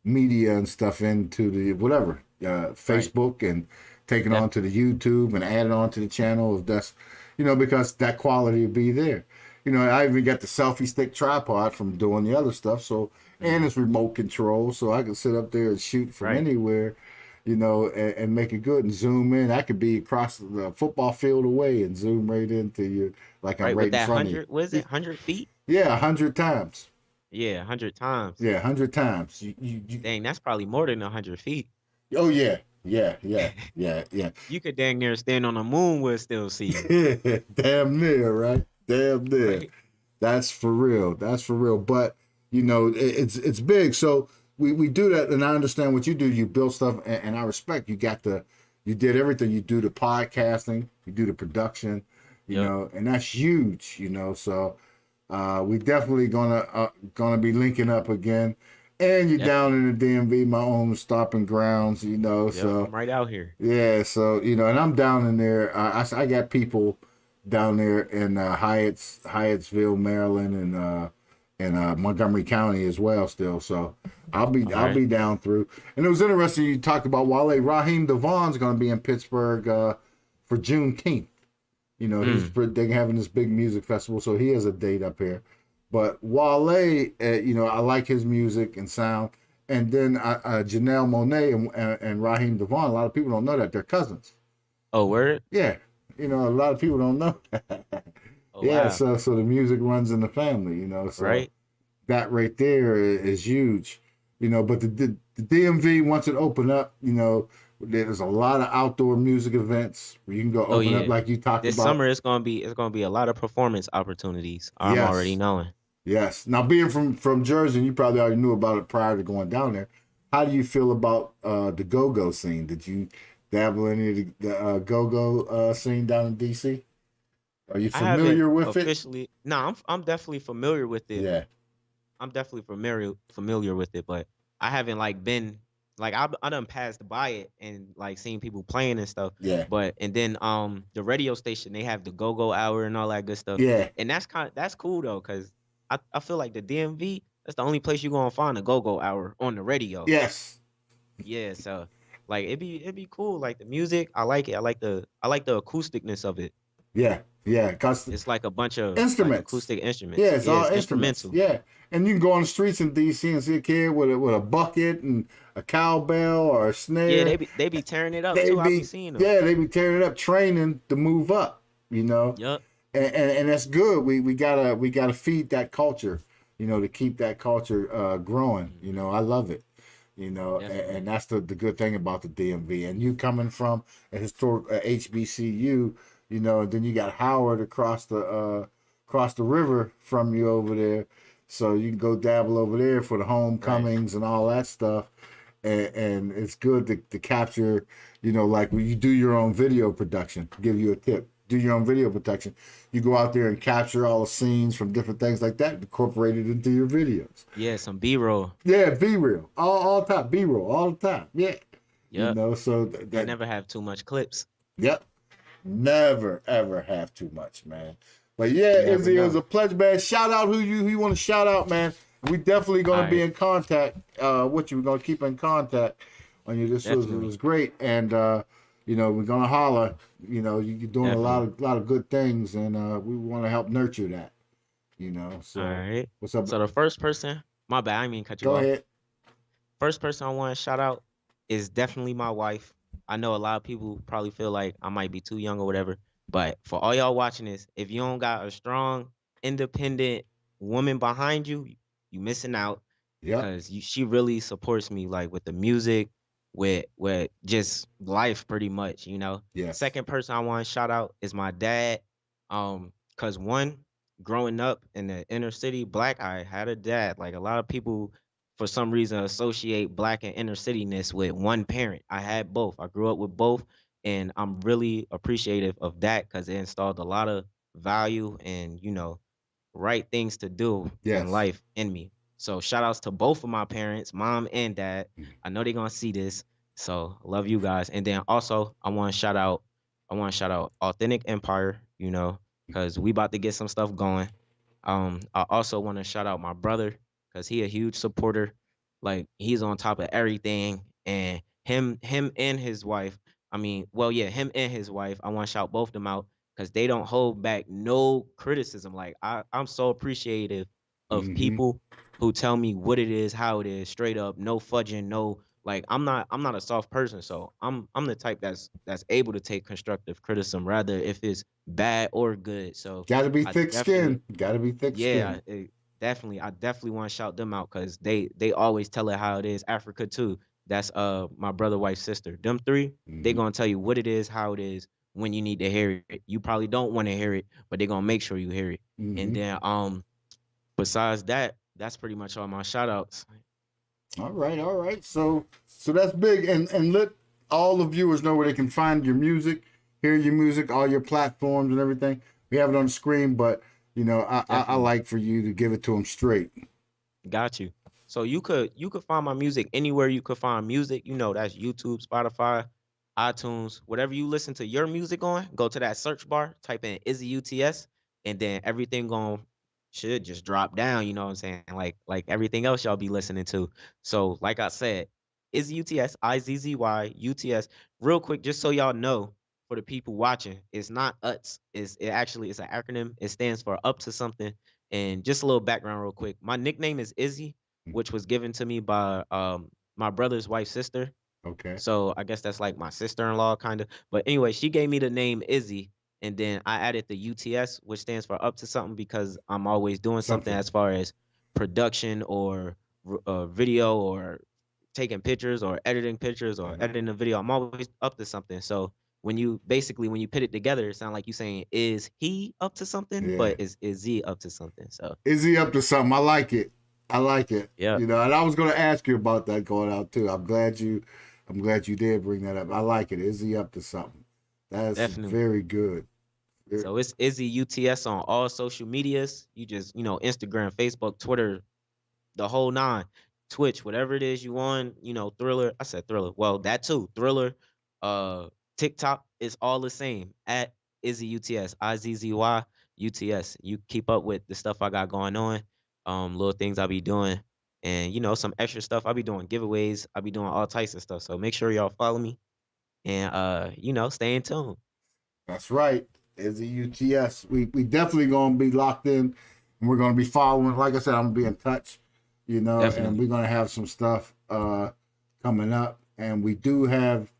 media and stuff into the whatever Facebook and taking on to the YouTube and adding on to the channel if that's because that quality will be there. I even got the selfie stick tripod from doing the other stuff, so and it's remote control, so I can sit up there and shoot from anywhere, and make it good and zoom in. I could be across the football field away and zoom right into you like I'm right in front of you. What is it? 100 feet? Yeah, 100 times. Yeah, 100 times. Yeah, 100 times. Dang, that's probably more than 100 feet. Oh yeah. Yeah. You could dang near stand on the moon, we'll still see you. Damn near, right? Damn near. Right. That's for real. But it's big. So we do that, and I understand what you do. You build stuff, and I respect you. You did everything. You do the podcasting, you do the production, and that's huge. So we definitely gonna be linking up again. And you're down in the DMV, my own stomping grounds, so I'm right out here. yeah, so and I'm down in there. I got people down there in Hyattsville, Maryland, and Montgomery County as well still. So I'll be down through. And it was interesting you talked about Wale. Raheem Devon's going to be in Pittsburgh for Juneteenth. They're having this big music festival, so he has a date up here. But Wale, I like his music and sound. And then Janelle Monáe and Raheem Devon, a lot of people don't know that. They're cousins. Oh, word? Yeah. A lot of people don't know that. Oh, yeah, wow. so the music runs in the family, so Right. that right there is huge. But the DMV, once it opened up, there's a lot of outdoor music events where you can go open up like you talked This about. summer it's gonna be a lot of performance opportunities. I'm already knowing. Yes. Now, being from Jersey, you probably already knew about it prior to going down there. How do you feel about the go-go scene? Did you dabble in the go-go scene down in DC? Are you familiar with it? No, I'm definitely familiar with it. Yeah. I'm definitely familiar with it, but I haven't been I done passed by it and seen people playing and stuff. Yeah. But and then the radio station, they have the go-go hour and all that good stuff. Yeah. And that's cool though, because I feel like the DMV, that's the only place you're gonna find a go-go hour on the radio. Yes. Yeah, so it'd be cool. Like the music, I like it. I like the acousticness of it. Yeah. Yeah. Cause It's like a bunch of instruments. acoustic instruments. Yeah, it's all instrumental. instruments. Yeah. And you can go on the streets in DC and see a kid with a bucket and a cowbell or a snare. Yeah, they be tearing it up too. I be seeing them. Yeah, they be tearing it up, training to move up. Yep. And that's good. We gotta feed that culture. To keep that culture growing. I love it. And that's the good thing about the DMV. And you coming from a historic HBCU, and then you got Howard across the river from you over there, so you can go dabble over there for the homecomings and all that stuff. And it's good to capture, like when you do your own video production. Give you a tip. Do your own video production. You go out there and capture all the scenes from different things like that, incorporate it into your videos. Yeah, some B-roll. Yeah, B-roll. All the time. B-roll all the time. Yeah. Yep. So They never have too much clips. Yep. Never, ever have too much, man. But yeah, Izzy, it was a pleasure, man. Shout out who you want to shout out, man. We definitely going to be in contact with you. We're going to keep in contact on you. This was great. And, we're going to holler. You're doing a lot of good things, and we want to help nurture that. So all right. What's up? So the first person, my bad, I didn't mean to cut you off. Go ahead. First person I want to shout out is definitely my wife. I know a lot of people probably feel like I might be too young or whatever, But for all y'all watching this, if you don't got a strong, independent woman behind you, you missing out Yep. because she really supports me like with the music, with just life pretty much, you know. Yes. Second person I want to shout out is my dad. Cause one, growing up in the inner city, black, I had a dad. Like a lot of people for some reason associate black and inner cityness with one parent. I had both. I grew up with both, and I'm really appreciative of that because it installed a lot of value and right things to do in Yes. life in me. So shout outs to both of my parents, mom and dad. Mhm. I know they're gonna see this. So love you guys. And then also I want to shout out Authentic Empire, because we about to get some stuff going. I also want to shout out my brother because he a huge supporter. Like he's on top of everything. And him and his wife. I mean, well, yeah, him and his wife. I want to shout both of them out because they don't hold back no criticism. Like I'm so appreciative of Mm-hmm. people who tell me what it is, how it is, straight up, no fudging, no like I'm not a soft person, so I'm the type that's able to take constructive criticism, rather if it's bad or good. So Got to be I thick definitely skin. Got to be thick yeah, skin. I definitely want to shout them out because they always tell it how it is. Africa too. That's my brother, wife, sister. Them three, they Mm-hmm. gonna tell you what it is, how it is, when you need to hear it. You probably don't want to hear it, but they gonna make sure you hear it. And Mm-hmm. then besides that, that's pretty much all my shout outs. All right. All right. So that's big, and let all the viewers know where they can find your music, hear your music, all your platforms and everything. We have it on the screen, but I Definitely. like for you to give it to them straight. Got you. So you could find my music anywhere you could find music. That's YouTube, Spotify, iTunes, whatever you listen to your music on. Go to that search bar, type in IZZY U.T.S, and then everything going should just drop down. You know what I'm saying? Like everything else y'all be listening to. So like I said, IZZY U.T.S, IZZY U.T.S. Real quick, just so y'all know, for the people watching, it's not UTS. It's an acronym. It stands for up to something. And just a little background real quick. My nickname is Izzy, which was given to me by my brother's wife's sister. Okay. So I guess that's like my sister-in-law kind of. But anyway, she gave me the name Izzy, and then I added the UTS, which stands for up to something, because I'm always doing something Something. as far as production or video or taking pictures or editing pictures or Uh-huh. editing a video. I'm always up to something. So when you put it together, it sounds like you saying is he up to something, Yeah. but is he up to something? So Is he up to something? I like it. I like it. yeah, And I was going to ask you about that going out too. I'm glad you did bring that up. I like it. Is he up to something? That's definitely. very good. So it's IZZY U.T.S on all social medias. You just Instagram, Facebook, Twitter, the whole nine, Twitch, whatever it is you want, Thriller. I said Thriller. Well, that too, Thriller. Uh, TikTok is all the same at IZZY U.T.S, IZZY U.T.S. You keep up with the stuff I got going on, little things I be doing, and some extra stuff I be doing, giveaways. I be doing all types of stuff. So make sure y'all follow me and stay in tune. That's right. Is the UTS. We definitely gonna be locked in, and we're gonna be following. Like I said, I'm gonna be in touch, and Definitely. we're gonna have some stuff coming up. And we do have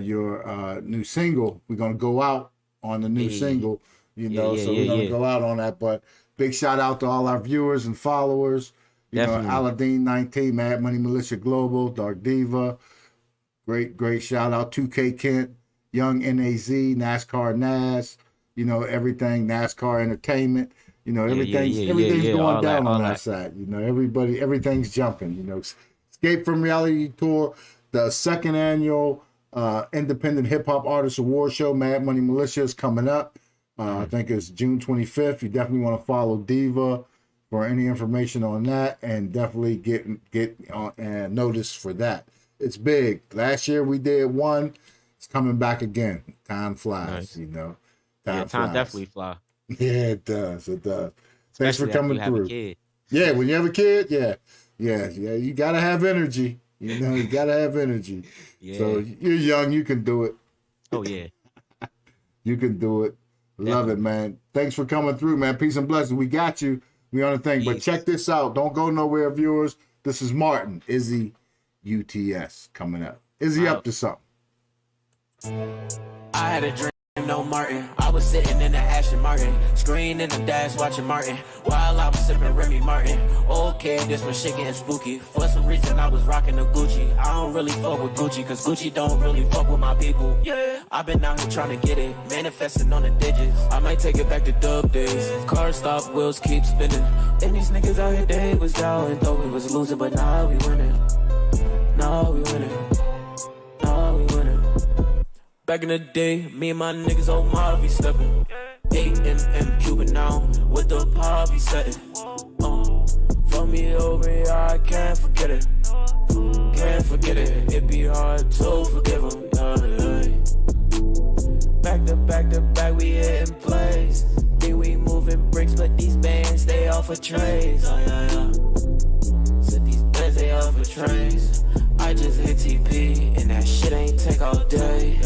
your new single. We're gonna go out on the new Hey, single, yeah, yeah, so yeah, we're gonna yeah. go out on that. But big shout out to all our viewers and followers. Definitely. Aladdin 19, Mad Money Militia Global, Dark Diva. Great shout out 2K Kent, Young NAZ, NASCAR NAS, everything NASCAR Entertainment. Yeah, yeah, Everything's yeah, yeah, everything's yeah. going All that, down on all that that. side. Everything's jumping. Escape from Reality Tour, the second annual Independent Hip Hop Artist Award Show, Mad Money Militia, is coming up. I Mhm. think it's June 25th. You definitely want to follow Diva for any information on that, and definitely get on and notice for that. It's big. Last year we did one. It's coming back again. Time flies, Nice. Yeah, Time time flies. definitely fly, Yeah, it does. It does. Thanks for especially after you coming have a through. kid. Yeah, when you have a kid, yeah. You gotta have energy. You gotta have energy. So Yeah. you're young, you can do it. Oh yeah, You can do it. Love it, definitely. man. Thanks for coming through, man. Peace and blessings. We got you. We on the thing. But check Peace. this out. Don't go nowhere, viewers. This is Martin, IZZY U.T.S. coming up. Is he up Out. to something? I had a dream. No Martin, I was sitting in the Aston Martin, screen in the dash watching Martin, while I was sipping Remy Martin. Okay, this was shit getting spooky. For some reason I was rocking the Gucci. I don't really fuck with Gucci, cause Gucci don't really fuck with my people. Yeah, I've been out here trying to get it, manifesting on the digits. I might take it back to dub days. Car stop, wheels keep spinning. And these niggas out here, they was down and thought we was losing, but now we winning. Now we winning. Now we winning. Back in the day, me and my niggas on Marvy steppin'. 8 Cuban now, with the Harvey setting. For me over here, I can't forget it. Can't forget it, it be hard to forgive him. Back to back, we hitting plays. Think we moving bricks, but these bands, they off of trays. Said these bands, they off of trays. I just hit TP, and that shit ain't take all day.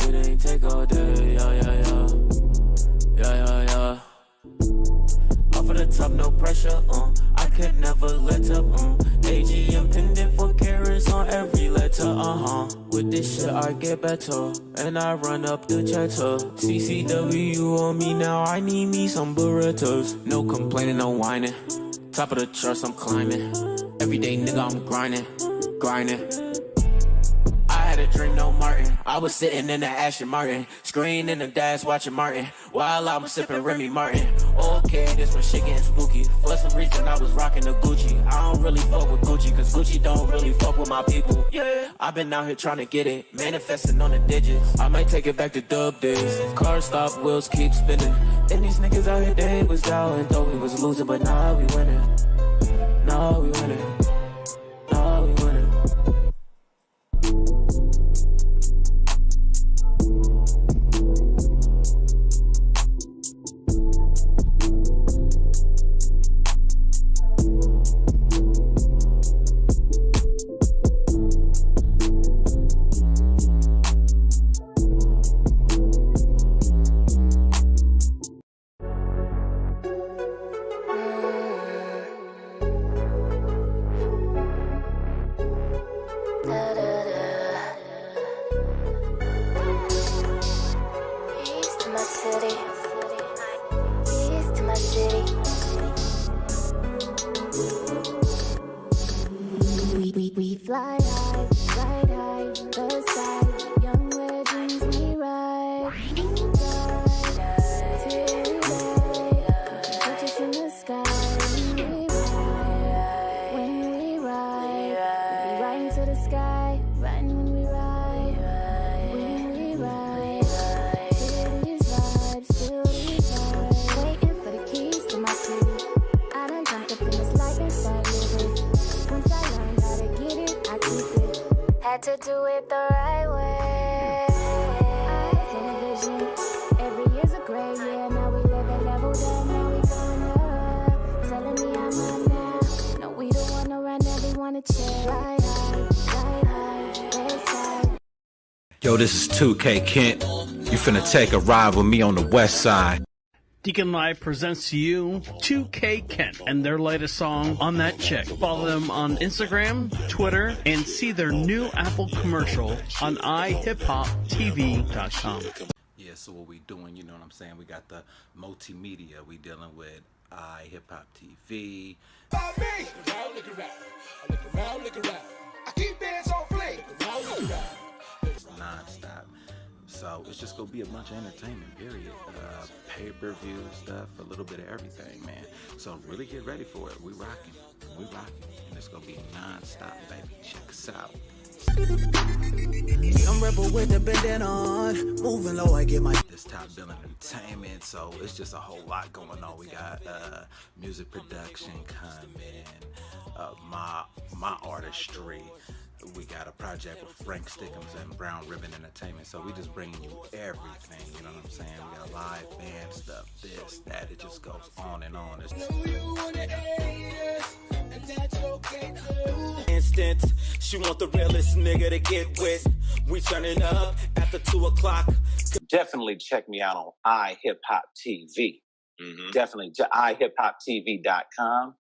It ain't take all day. Off of the top, no pressure, I could never let up, AGM pendant for carats on every letter, With this shit, I get better, and I run up the cheddar. CCW on me now, I need me some burritos. No complaining, no whining. Top of the charts, I'm climbing. Every day, nigga, I'm grinding. I had a dream, no Martin. I was sitting in the Aston Martin, screen in the dash watching Martin, while I was sipping Remy Martin. Okay, this was shit getting spooky. For some reason, I was rocking the Gucci. I don't really fuck with Gucci, cause Gucci don't really fuck with my people. Yeah, I've been out here trying to get it, manifesting on the digits. I might take it back to dub days. Car stop, wheels keep spinning. And these niggas out here, they was down and thought we was losing, but now we winning. Now we winning. Now we winning. We fly high, the sky, young legends we ride. Put us in the sky when we ride. We riding to the sky, riding when we ride. When we ride, feel these vibes, waiting for the keys to my city. I done jumped up in this life and started living. Once I learned how to get it, I keep it. Had to do it the right way. I had a vision. Every year's a great year. Now we live at level up. Now we going up. Telling me I'm up now. No, we don't want no run. Now we wanna chill. Fly high, west side. Yo, this is 2K Kent. You finna take a ride with me on the west side. Deacon Live presents to you 2K Kent and their latest song, On That Chick. Follow them on Instagram, Twitter, and see their new Apple commercial on iHipHopTV.com. Yeah, so what we doing, you know what I'm saying? We got the multimedia. We dealing with iHipHopTV. About me. Look around. I keep bands on flame. Look around. Non-stop. So it's just gonna be a bunch of entertainment, period. Pay-per-view stuff, a little bit of everything, man. So really get ready for it. We rocking, and it's gonna be non-stop, baby. Check us out. I'm rebel with the bandana on, moving low, I get my this top billing entertainment, so it's just a whole lot going on. We got music production coming, my artistry. We got a project with Frank Stickums and Brown Ribbon Entertainment, so we just bringing you everything, you know what I'm saying? We got live band stuff, this, that, it just goes on and on. instant. She want the realest nigga to get with. We turning up after 2 o'clock. Definitely check me out on iHipHopTV. Definitely iHipHopTV.com.